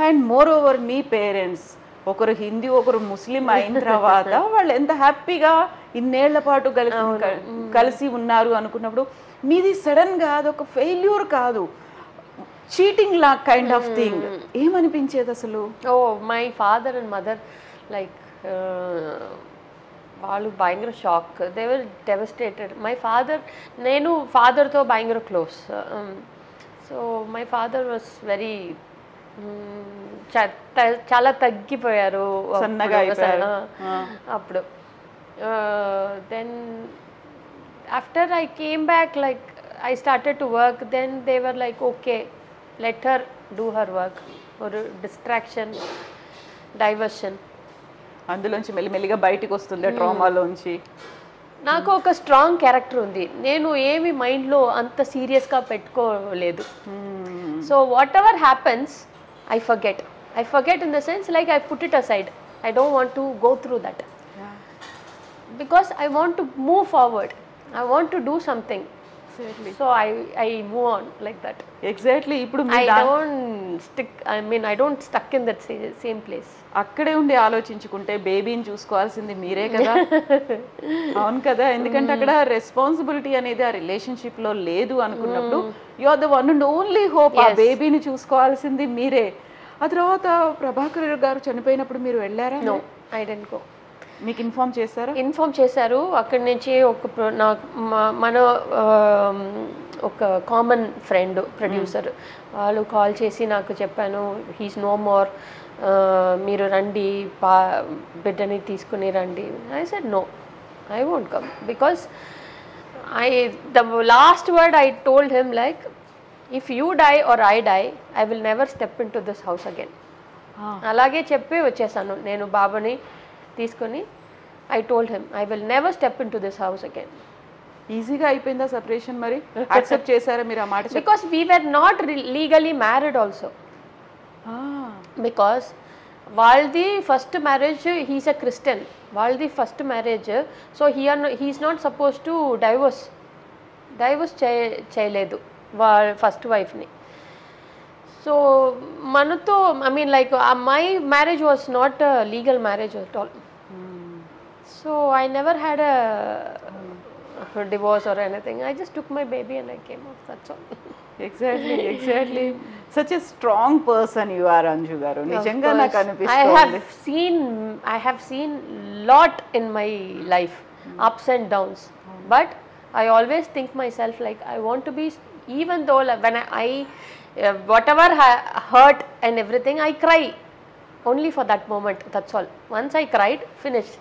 And more over me parents ఒకరు హిందీ ఒకరు ముస్లిం అయిన తర్వాత వాళ్ళు ఎంత హ్యాపీగా ఇన్నేళ్ల పాటు కలిసి ఉన్నారు అనుకున్నప్పుడు మీది సడన్ గా అదొక ఫెయిల్యూర్ కాదు, చీటింగ్ లా కైండ్ ఆఫ్ థింగ్. ఏమనిపించేది అసలు? Oh my father and mother like వాళ్ళు భయంకర shock, they were devastated. My father, నేను ఫాదర్తో భయంకర close. So my father was very చాలా తగ్గిపోయారు అప్పుడు. Then after I came back like I started to work, then they were like, okay, let her do her work, or distraction, diversion. అందులోంచి మెల్లిమెల్లిగా బయటికి వస్తుంది ట్రామాలోంచి. నాకు ఒక స్ట్రాంగ్ క్యారెక్టర్ ఉంది, నేను ఏమి మైండ్లో అంత సీరియస్గా పెట్టుకోలేదు. So what ever happens I forget in the sense like I put it aside. I don't want to go through that. Because I want to move forward. I want to do something. Exactly. So I move on like that. Exactly. ఇప్పుడు I don't stuck in that same place. అక్కడే ఉండి ఆలోచించుకుంటే బేబీని చూసుకోవాల్సింది మీరే కదా. అవును కదా, ఎందుకంటే అక్కడ రెస్పాన్సిబిలిటీ అనేది ఆ రిలేషన్షిప్ లో లేదు అనుకున్నప్పుడు you are the one and only hope. ఆ బేబీని చూసుకోవాల్సింది మీరే. ఆ తర్వాత ప్రభాకర్ గారు చనిపోయినప్పుడు మీరు వెళ్ళారా? No, I didn't go. మీకు ఇన్ఫార్మ్ చేశారా? ఇన్ఫార్మ్ చేశారు. అక్కడి నుంచి మన ఒక కామన్ ఫ్రెండ్ ప్రొడ్యూసర్ వాళ్ళు కాల్ చేసి నాకు చెప్పాను, హీస్ నో మోర్, మీరు రండి, బిడ్డని తీసుకుని రండి. I said no, I won't come, because the last word I told him like, if you die or I die, I will never step into this house again. అలాగే చెప్పి వచ్చేసాను నేను బాబుని తీసుకొని. I told him I will never step into this house again. ఈజీగా అయిపోయిందా separation? మరి accept చేశారా మీరు ఆ మాట? Because we were not legally married also. Because వాళ్ళది first marriage, he's a Christian, వాళ్ళది first marriage. So he's not suppose to divorce చేయలేదు వాళ్ళ ఫస్ట్ వైఫ్ని. సో మనతో I mean like my marriage was not a legal marriage at all. So I never had a divorce or anything. I just took my baby and I came out, that's all. Exactly. Such a strong person you are, Anju garu. Nijanga naku anipistundi. I have seen lot in my life, ups and downs, but I always think myself like I want to be, even though when I whatever hurt and everything, I cry only for that moment, that's all. Once I cried, finished.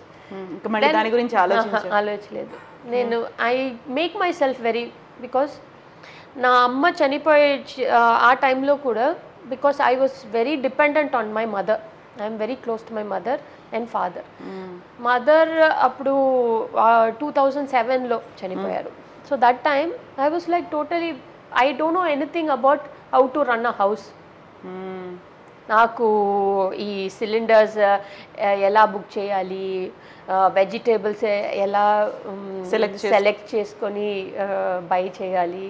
మళ్ళీ దాని గురించి ఆలోచించలేదు నేను. I make my self very, because నా అమ్మ చనిపోయే ఆ టైంలో కూడా, because I was very dependent on my mother. I'm very close to my mother and father. Mother అప్పుడు 2007లో చనిపోయారు. So that time I was like totally, I don't know anything about how to run a house. నాకు ఈ cylinders ఎలా book చేయాలి, vegetables ఎలా select చేసుకొని by చేయాలి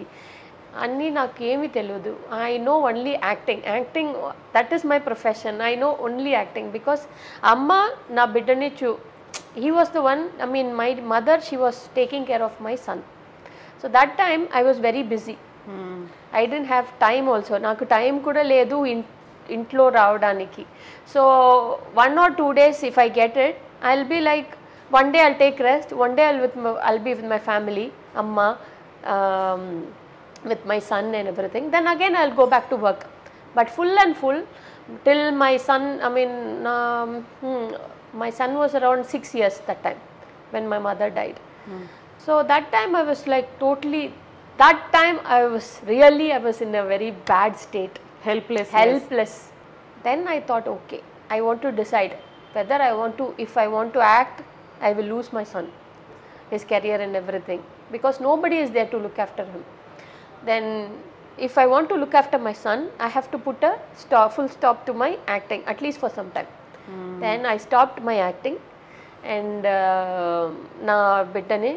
అన్నీ నాకేమీ తెలియదు. I know only acting, that is my profession. I know only acting, because అమ్మ నా బిడ్డని he was the one, I mean my mother, she was taking care of my son. So that time I was very busy. I don't have time also, నాకు time కూడా లేదు ఇంట్లో రావడానికి. So 1 or 2 days if I get it, I'll be like, one day I'll take rest, one day I'll be with my family, amma, with my son and everything. Then again I'll go back to work, but full till my son, I mean my son was around 6 years that time when my mother died. So that time I was like totally, that time I was in a very bad state, helpless. Then I thought, okay, I want to decide whether if I want to act, I will lose my son, his career and everything, because nobody is there to look after him. Then if I want to look after my son, I have to put a full stop to my acting, at least for some time. Then I stopped my acting and na biddane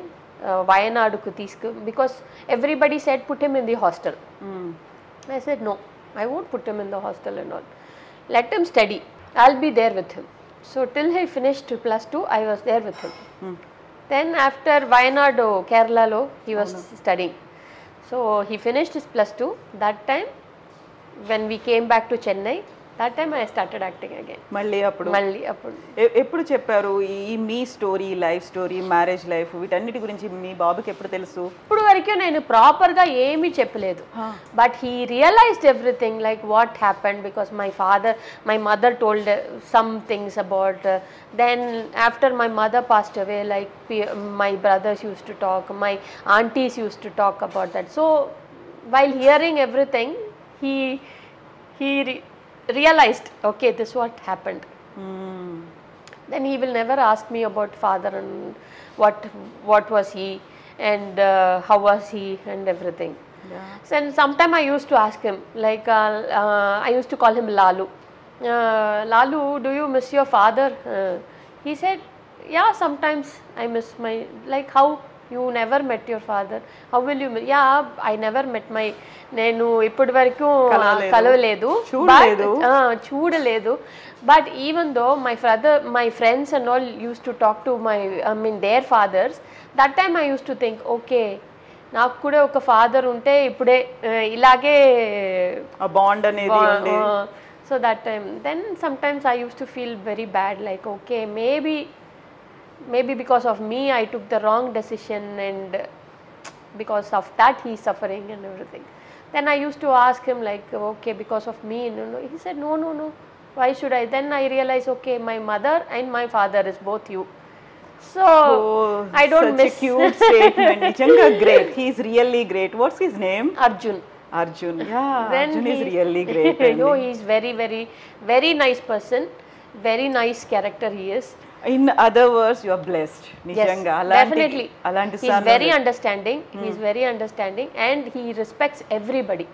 Vayanaduku teesku, because everybody said put him in the hostel. I said no, I won't put him in the hostel and all. let him study, I'll be there with him. So till he finished +2 I was there with him. Then after Wayanadu, Kerala lo he was studying. So he finished his +2. That time when we came back to Chennai, that time I started acting again. మళ్ళీ అప్పుడు అప్పుడు ఎప్పుడు చెప్పారు ఈ మీ story, life story, marriage life, వీటన్నిటి గురించి మీ బాబుకి ఎప్పుడు తెలుసు? ఇప్పుడు వరకు నేను ప్రాపర్గా ఏమీ చెప్పలేదు. But he realized everything like what happened because my mother told some things about. Then after my mother passed away like my brothers use to talk, my aunties use to talk about that. So while hearing everything he realized, okay, this is what happened. Then he will never ask me about father and what was he and how was he and everything. So sometime I used to ask him like I used to call him Lalu. Lalu, do you miss your father? He said, yeah, sometimes I miss my, like, how you never met your father, how will you miss? Yeah, I never met my, నేను ఇప్పటి వరకు కలవలేదు, చూడలేదు. But even though my friends and all use to talk to their fathers, that time I use to think, okay నాకు కూడా ఒక father ఉంటే ఇప్పుడే ఇలాగే బాండ్ అనేది ఉంది. So that time then sometimes I use to feel very bad, like okay maybe because of me I took the wrong decision and because of that he is suffering and everything. Then I used to ask him like, okay, because of me, no. He said, no, why should I? Then I realized, okay, my mother and my father is both you. So I don't miss. Such a cute statement. Nijanga great. He is really great. What's his name? Arjun. Yeah, then Arjun is really great. No, he is very, very, very nice person. Very nice character he is. In other words, you are blessed. Nijanga. Yes, definitely. He is very understanding. He is very understanding and he respects everybody.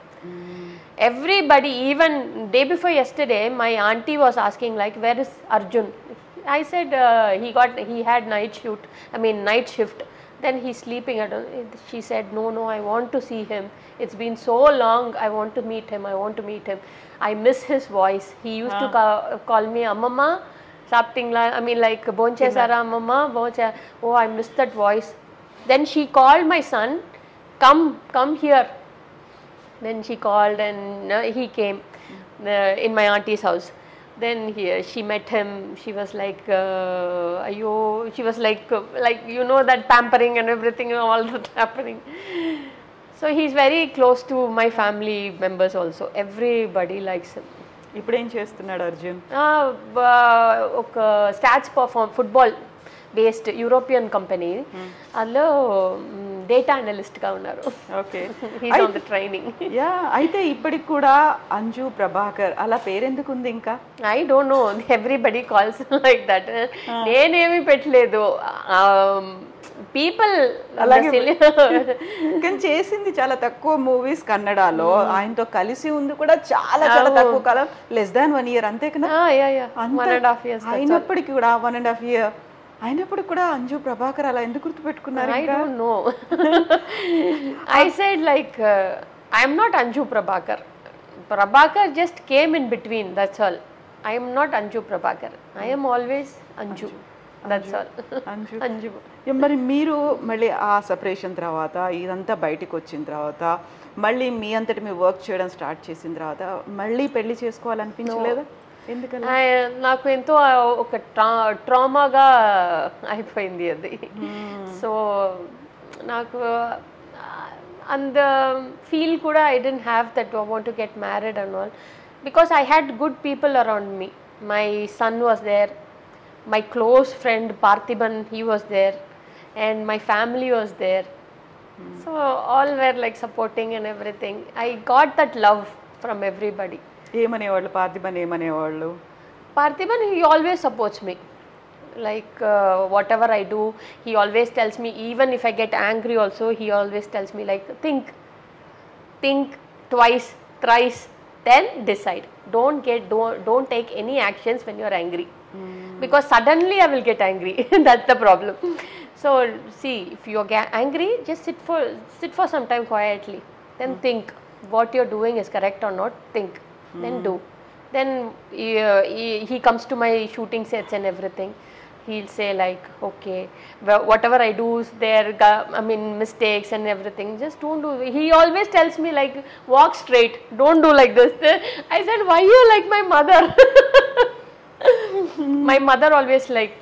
Everybody, even day before yesterday, my auntie was asking like, where is Arjun? I said he had night shift. Then he's sleeping at. She said, no, I want to see him. It's been so long. I want to meet him. I miss his voice. He used to call me Amma. Something like Bonchesara Mama, oh, I missed that voice. Then she called my son, come here. Then she called and he came in my auntie's house. Then she met him. She was like, she was like you know that pampering and everything, all that happening. So he's very close to my family members also. Everybody likes him. ఇప్పుడు ఏం చేస్తున్నాడు అర్జున్? ఒక stats football based European company, అందులో data అనలిస్ట్గా ఉన్నారు. Okay, he's on the training. Yeah, అయితే ఇప్పటికి కూడా అంజు ప్రభాకర్ అలా పేరెందుకు ఉంది ఇంకా? I don't know, everybody calls like that. నేనేమి పెట్టలేదు, పీపుల్ అలాగే. కానీ చేసింది చాలా తక్కువ మూవీస్ కన్నడలో, ఆయనతో కలిసి ఉంది కూడా చాలా తక్కువ కాలం, less than 1 year, అంతే కదా? 1.5 years. అయినప్పటికీ కూడా 1.5 year అయినప్పటికి కూడా అంజు ప్రభాకర్ అలా ఎందుకు గుర్తుపెట్టుకున్నారు? I don't know. I said like I am not Anju Prabhakar. Prabhakar just came in between, that's all. I am not Anju Prabhakar. I am always Anju. That's all. Anju. మరి మీరు మళ్ళీ ఆ సెపరేషన్ తర్వాత ఇదంతా బయటకు వచ్చిన తర్వాత మళ్ళీ మీ అంతటి మీ వర్క్ చేయడం స్టార్ట్ చేసిన తర్వాత మళ్ళీ పెళ్లి చేసుకోవాలనిపించలేదా? ఎందుకని? నాకు ఎంతో ఒక ట్రామాగా అయిపోయింది అది. సో నాకు అండ్ ఫీల్ కూడా I don't have that I want to get married and all, because I had good people around me. My son was there, my close friend Parthiban, he was there, and my family was there. So all were like supporting and everything. I got that love from everybody. ఏమనేవాళ్ళు పార్థిబన్? ఏమనేవాళ్ళు? Parthiban, he always supports me. Like whatever I do, he always tells me, even if I get angry also, he always tells me like, think twice, thrice, then decide. Don't take any actions when you are angry. Because suddenly I will get angry. That's the problem. So see, if you are angry, just sit for some time quietly. Then think what you're doing is correct or not. Think. Then do. then he comes to my shooting sets and everything. He'll say like, okay, whatever I do is there, I mean mistakes and everything, just don't do. He always tells me like, walk straight, don't do like this. I said, why you like my mother? My mother always like,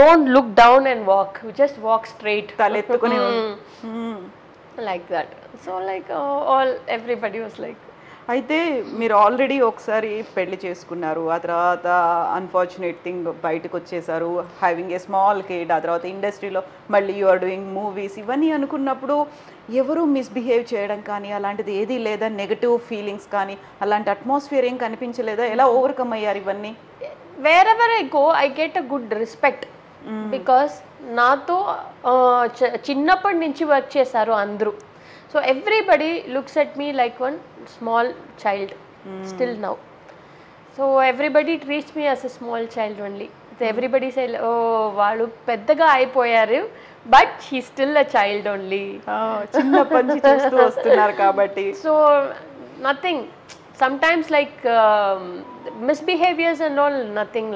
don't look down and walk, just walk straight. తలెత్తుకుని Like that. So like all everybody was like, అయితే మీరు already ఒకసారి పెళ్లి చేసుకున్నారు, ఆ తర్వాత unfortunate thing బయటకు వచ్చేసారు, having a small kid, ఆ తర్వాత ఇండస్ట్రీలో మళ్ళీ యు ఆర్ డూయింగ్ మూవీస్, ఇవన్నీ అనుకున్నప్పుడు ఎవరు మిస్బిహేవ్ చేయడం కానీ అలాంటిది ఏదీ లేదా, నెగటివ్ ఫీలింగ్స్ కానీ అలాంటి అట్మాస్ఫియర్ ఏం కనిపించలేదా? ఎలా ఓవర్కమ్ అయ్యారు ఇవన్నీ? wherever I go I get a good respect, because నాతో చిన్నప్పటి నుంచి వర్క్ చేశారు అందరూ. So everybody looks at me like one small child still now. So everybody treats me as a small child only. So everybody say, oh vaadu peddaga ayipoyaru, but he's still a child only. చిన్నప్పటి నుంచి చూస్తూ వస్తున్నారు కాబట్టి. So nothing, sometimes like misbehaviors and all, nothing,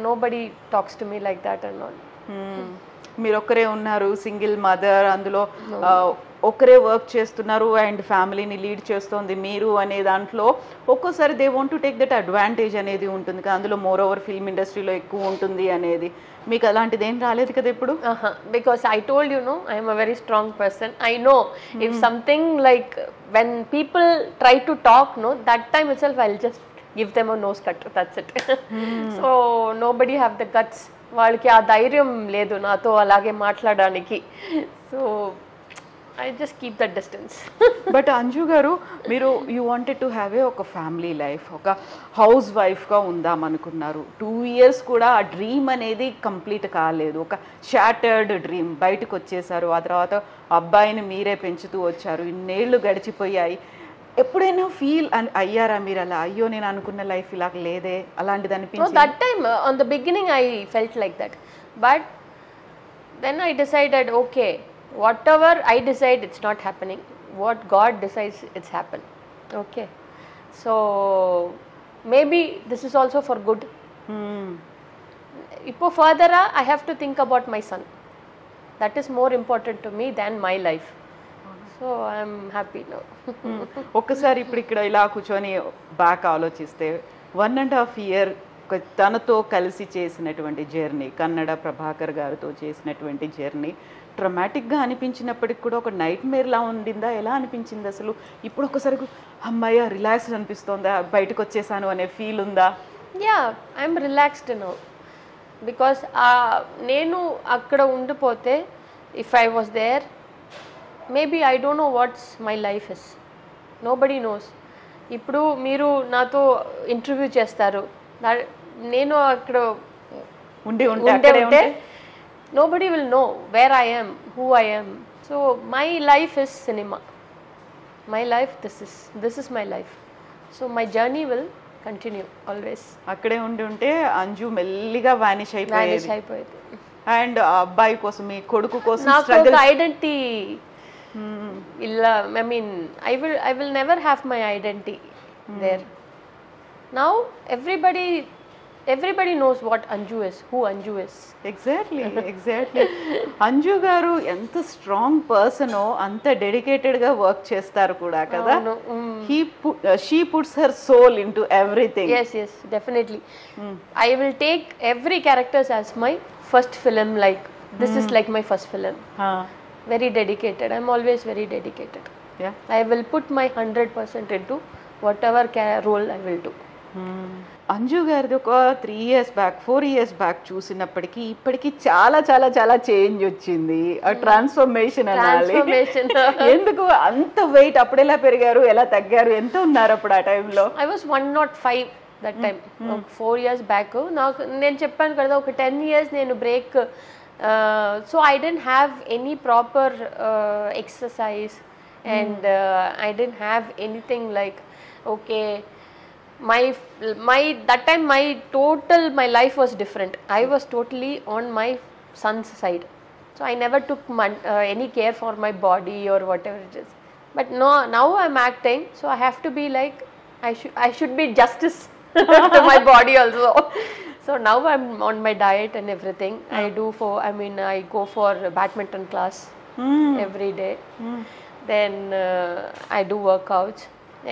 nobody talks to me like that and all. మీరు ఒక్కరే ఉన్నారు, single mother, అందులో ఒక్కరే వర్క్ చేస్తున్నారు అండ్ ఫ్యామిలీని లీడ్ చేస్తోంది మీరు అనే దాంట్లో ఒక్కోసారి they want to take that advantage అనేది ఉంటుంది కదా, అందులో మోర్ ఓవర్ ఫిల్మ్ ఇండస్ట్రీలో ఎక్కువ ఉంటుంది అనేది. మీకు అలాంటిది ఏం రాలేదు కదా ఇప్పుడు? Because I told you, no, I am a very strong person. I know if something like, when people try to talk, no, that time itself I'll just give them a nose cut, that's it. So nobody have the guts, వాళ్ళకి ఆ ధైర్యం లేదు నాతో అలాగే మాట్లాడడానికి. So I just keep that distance. But Anju గారు, మీరు you wanted to have a ఒక ఫ్యామిలీ లైఫ్, ఒక హౌస్ వైఫ్గా ఉందాం అనుకున్నారు. 2 years కూడా ఆ డ్రీమ్ అనేది కంప్లీట్ కాలేదు, ఒక షాటర్డ్ డ్రీమ్. బయటకు వచ్చేసారు, ఆ తర్వాత అబ్బాయిని మీరే పెంచుతూ వచ్చారు, ఇన్నేళ్ళు గడిచిపోయాయి. ఎప్పుడైనా ఫీల్ అయ్యారా మీరు అలా, అయ్యో నేను అనుకున్న లైఫ్ ఇలా లేదే, అలాంటిది అనిపించింది? That time on the beginning I felt like that, but then I decided, okay, whatever I decide, it's not happening. What God decides, it's happen. Okay, so maybe this is also for good. Ipo further I have to think about my son. That is more important to me than my life. So I am happy now. ఒక్కసారి ఇప్పుడు ఇక్కడ ఇలా కూర్చొని back ఆలోచిస్తే 1.5 year తనతో కలిసి చేసినటువంటి journey, Kannada Prabhakar గారితో చేసినటువంటి జర్నీ ట్రమాటిక్గా అనిపించినప్పటికి కూడా ఒక నైట్ మేర్లా ఉండిందా? ఎలా అనిపించింది అసలు? ఇప్పుడు ఒకసారి అమ్మాయి రిలాక్స్డ్ అనిపిస్తోందా, బయటకు వచ్చేసాను అనే ఫీల్ ఉందా? Yeah, I am relaxed now, because నేను అక్కడ ఉండిపోతే, if I was there, maybe I don't know what's my life is. Nobody knows. ఇప్పుడు మీరు నాతో ఇంటర్వ్యూ చేస్తారు, నేను అక్కడ ఉంటే nobody will know where I am, who I am. So my life is cinema. My life, this is my life. So my journey will continue always. అక్కడే ఉంటే అంజు మెల్లిగా వానిష్ అయిపోయేది. అండ్ అబ్బాయి కోసం, మీ కొడుకు కోసం నాకు identity I mean, I will never have my identity there. Now everybody knows what Anju is, who Anju is. Exactly. Anju గారు ఎంత స్ట్రాంగ్ పర్సనో అంత డెడికేటెడ్గా వర్క్ చేస్తారు కూడా కదా. She puts her soul into everything. Yes, definitely. I will take every character as my first film, like this is like my first film. Very dedicated. I'm always very dedicated. Yeah. I will put my 100% into whatever role I will do. Anju గారిది ఒక 3 years back 4 years back చూసినప్పటికీ ఇప్పటికీ చాలా చాలా చాలా change వచ్చింది, transformation అనాలి. ఎందుకు అంత వెయిట్? అప్పుడు ఎలా పెరిగారు, ఎలా తగ్గారు, ఎంత ఉన్నారు అప్పుడు ఆ టైంలో? I was 105 that time. 4 years back నాకు నేను చెప్పాను కదా, ఒక 10 years నేను break. So I didn't have any proper exercise, and I didn't have anything like, okay, my that time my life was different. I was totally on my son's side, so I never took any care for my body or whatever it is. But now I'm acting, so I have to be like, I should be justice to my body also. So now I'm on my diet and everything. I go for badminton class every day. Then I do workouts.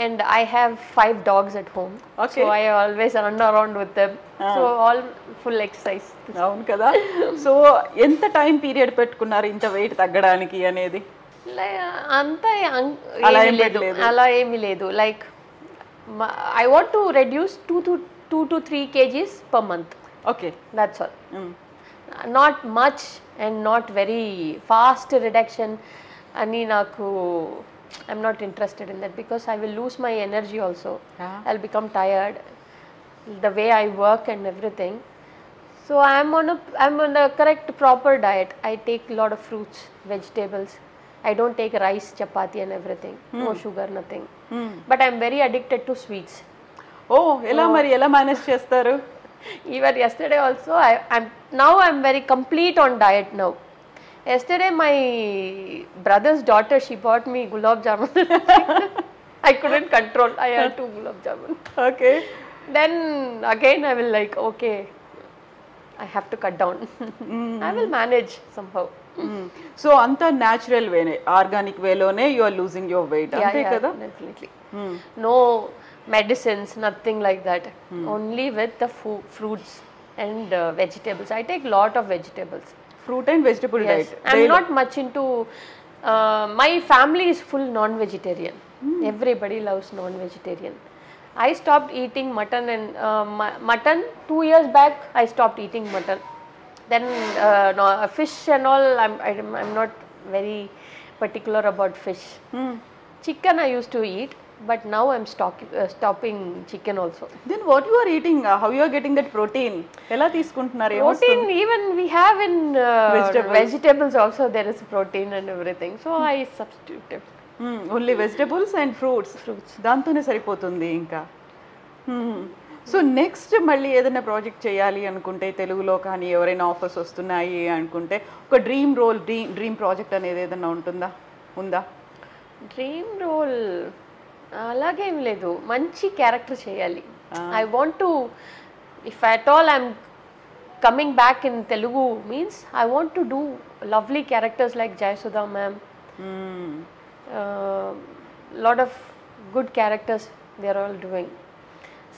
And I have 5 dogs at home. Okay. So I always run around with them. So all full exercise. అవును కదా. So ఎంత time period పెట్టుకున్నారు ఇంత wait తగ్గడానికి అనేది? అంతా అలా ఏమీ లేదు. Like I want to reduce 2 to 3 kgs per month. Okay. That's all. Not much and not very fast reduction. Ani naku I'm not interested in that because I will lose my energy also. I'll become tired. The way I work and everything. So I'm on a correct proper diet. I take a lot of fruits, vegetables. I don't take rice, chapati and everything. No sugar, nothing. But I'm very addicted to sweets. ఎలా manage చేస్తారు? Even yesterday also, I'm very complete on diet now. Yesterday my brother's daughter, she bought me gulab jamun. I couldn't control. I had 2 gulab jamun. Okay. Then again I will like, okay, I have to cut down. I will manage somehow. So అంతా natural వేనే, organic వేలోనే you are losing your weight, అంతే కదా? Definitely. No medicines, nothing like that. Only with the fruits and vegetables. I take lot of vegetables. Fruit and vegetable diet. I'm not much into my family is full non-vegetarian. Everybody loves non-vegetarian. I stopped eating mutton and mutton 2 years back. I stopped eating mutton. Then fish and all, I'm not very particular about fish. Chicken I used to eat, but now I'm stopping chicken also. Then what you are eating? How you are getting that protein? Ela తీసుకుంటున్నారు? Protein even we have in vegetables also, there is protein and everything. So I substitute. Only vegetables and fruits దాంతోనే సరిపోతుంది ఇంకా. So next మళ్ళీ ఏదైనా project చేయాలి అనుకుంటే, తెలుగులో కానీ ఎవరైనా ఆఫర్స్ వస్తున్నాయి అనుకుంటే, ఒక డ్రీమ్ రోల్, డ్రీమ్ ప్రాజెక్ట్ అనేది ఏదైనా ఉందా? డ్రీమ్ రోల్ అలాగేం లేదు, మంచి క్యారెక్టర్ చేయాలి. I want to, if at all I'm coming back in Telugu means I want to do lovely characters like Jayasudha ma'am. Lot of good characters they are all doing.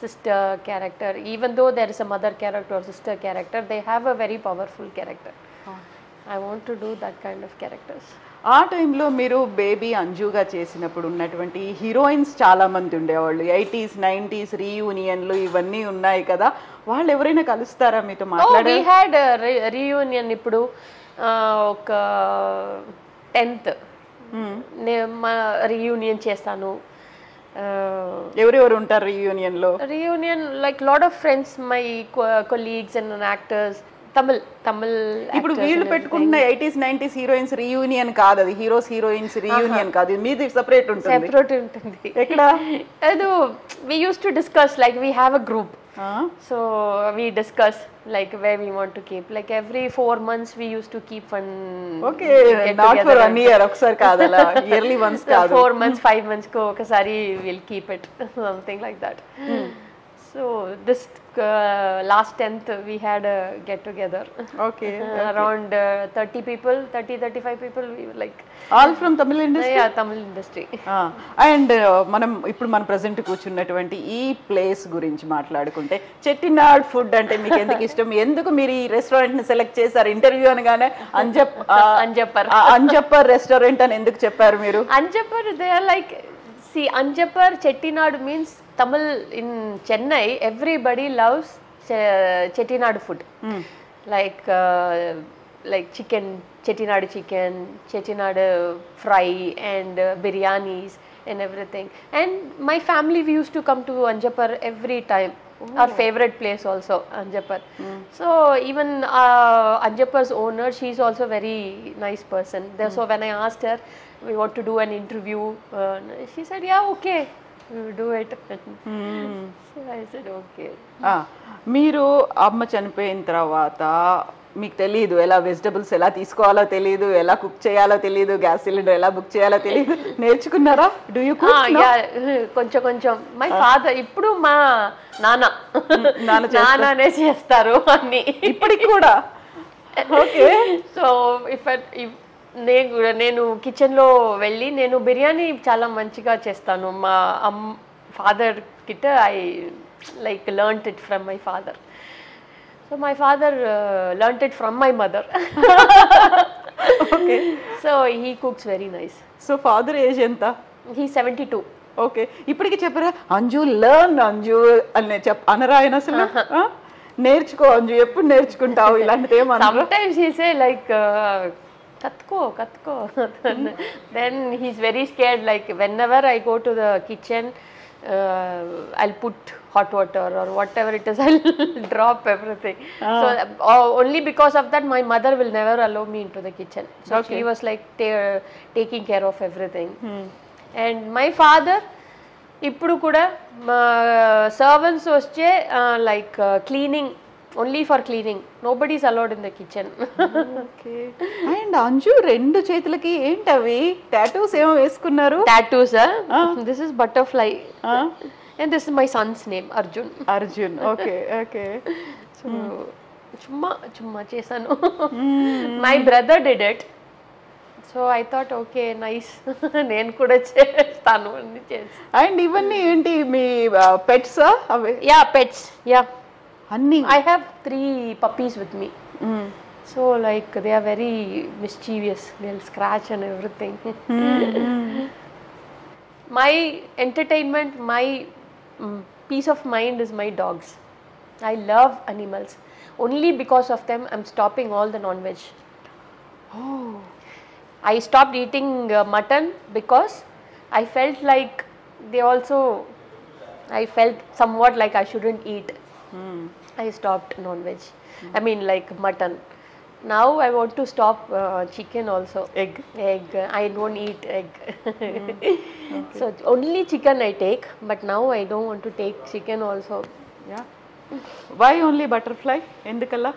Sister character, even though there is a mother character or sister character, they have a very powerful character. I want to do that kind of characters. ఆ టైంలో మీరు baby అంజుగా చేసినప్పుడు ఉన్నటువంటి heroines చాలా మంది ఉండేవాళ్ళు. 80s 90s రీయూనియన్లు ఇవన్నీ ఉన్నాయి కదా, వాళ్ళు ఎవరైనా కలుస్తారా మీతో మాట్లాడారు? We had రీయూనియన్ ఇప్పుడు ఒక 10th రీయూనియన్ చేస్తాను. ఎవరెవరు ఉంటారు రీయూనియన్లో? Reunion like lot of friends, my colleagues and actors. Tamil ఇప్పుడు వీళ్ళు పెట్టుకుంటున్న 80s 90s హీరోయిన్స్ రీయూనియన్ కాదు, అది హీరోయిన్స్ రీయూనియన్ కాదు, మీది సెపరేట్ ఉంటుంది. ఎక్కడ? అది we used to discuss, like we have a group. So we discuss like where we want to keep, like every 4 months we used to keep one. Okay, not for 1 year ఒకసారి కాదలా, yearly once కాదు. 4 months 5 months ko ఒకసారి we'll keep it, something like that. So this last 10th we had a get together. Okay. Around 35 people, we were like all from Tamil industry. Yeah, Tamil industry. And మనం ఇప్పుడు మన present కూర్చున్నటువంటి ఈ place గురించి మాట్లాడుకుంటే, Chettinad food అంటే మీకు ఎందుకు ఇష్టం? ఎందుకు మీరు ఈ రెస్టారెంట్ ని సెలెక్ట్ చేశారు? ఇంటర్వ్యూ అనగానే అంజప్పర్ రెస్టారెంట్ అని ఎందుకు చెప్పారు మీరు? Anjappar, they are like, see, Anjappar Chettinad means Tamil in Chennai. Everybody loves Chettinad food. Like chicken, Chettinad chicken, Chettinad fry and biryanis and everything. And my family, we used to come to Anjappar every time. Our favorite place also, Anjappar. So even Anjappar's owner, she's also very nice person. So when I asked her, we want to do an interview, she said, yeah, okay, we will do it. So I said, okay. మీరు అమ్మ చనిపోయిన తర్వాత మీకు తెలియదు, ఎలా vegetables ఎలా తీసుకోవాలో తెలియదు, ఎలా కుక్ చేయాలో తెలియదు, గ్యాస్ సిలిండర్ ఎలా బుక్ చేయాలో తెలియదు, నేర్చుకున్నారా? Do you cook? కొంచెం మై ఫాదర్, ఇప్పుడు మా నాన్న నాన్ననే చేస్తారు అన్ని ఇప్పటికి కూడా. ఓకే. సో నేను కిచెన్లో వెళ్ళి నేను బిర్యానీ చాలా మంచిగా చేస్తాను. మా ఫాదర్ కిட்ட I like learnt it from my father. So my father learnt it from my mother. Okay. So he cooks very nice. So father age ఎంత? హీ 72. ఓకే. ఇప్పటికి చెప్పరా అంజు లర్న్ అంజు అని అనరా ఆయన అసలు? నేర్చుకో అంజు, ఎప్పుడు నేర్చుకుంటావు ఇలాంటిది ఏమన్నా? Sometimes he say like katko. Then he's very scared, like whenever I go to the kitchen, I'll put hot water or whatever it is, I'll drop everything. So only because of that my mother will never allow me into the kitchen. So she was like taking care of everything. And my father ఇప్పుడు కూడా servants వచ్చే like cleaning, only for cleaning, nobody is allowed in the kitchen. Okay. And Anju 2 చేతులకి ఏంటవి tattoos ఏమో వేసుకున్నారు? Tattoos, this is butterfly and this is my son's name Arjun. Arjun. Okay. Okay. So చుమ్మా చేశాను. My brother did it. So I thought okay nice, నేను కూడా చేస్తాను అని చేసి. అండ్ ఇవన్నీ ఏంటి మీ పెట్స్? అవి? Yeah, pets. యా, అన్ని. I have 3 puppies with me. So like they are very mischievous, they'll scratch and everything. My entertainment, my peace of mind is my dogs. I love animals. Only because of them I'm stopping all the non-veg. Oh. I stopped eating mutton because I felt like I felt somewhat like I shouldn't eat. I stopped non-veg. I mean like mutton. Now I want to stop chicken also. Egg. I don't eat egg. Okay. So only chicken I take, but now I don't want to take chicken also. Yeah. Why only butterfly? Endukalla?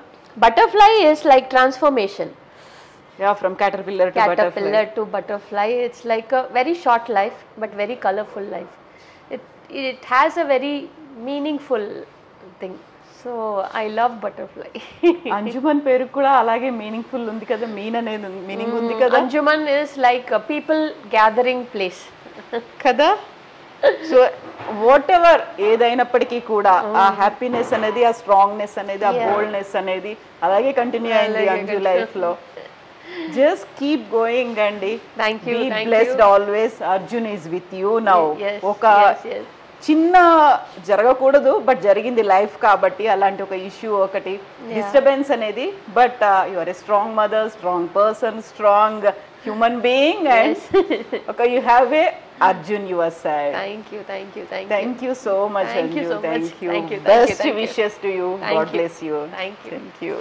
Butterfly is like transformation. Yeah, from caterpillar to butterfly. It's like a very short life but very colorful life. It has a very meaningful thing. So I love butterfly. Anjuman పేరు కూడా అలాగే meaningful ఉంది కదా, mean అనేది meaning ఉంది కదా. Anjuman is like a people gathering place కదా. So what ever ఏదైనప్పటికీ కూడా ఆ హ్యాపీనెస్ అనేది, ఆ స్ట్రాంగ్నెస్ అనేది, ఆ బోల్డ్నెస్ అనేది అలాగే కంటిన్యూ అయింది అంజు లైఫ్ లో. Just keep going అండి. Thank you. Be blessed always. Arjun is with you now. ఒక చిన్న జరగకూడదు బట్ జరిగింది లైఫ్ కాబట్టి, అలాంటి ఒక ఇష్యూ ఒకటి డిస్టర్బెన్స్ అనేది, but you are a strong mother, strong person, strong human being, and ఒక you have a Arjun your side. Thank you so much. Thank you so much. Best wishes to you. God bless you. Thank you.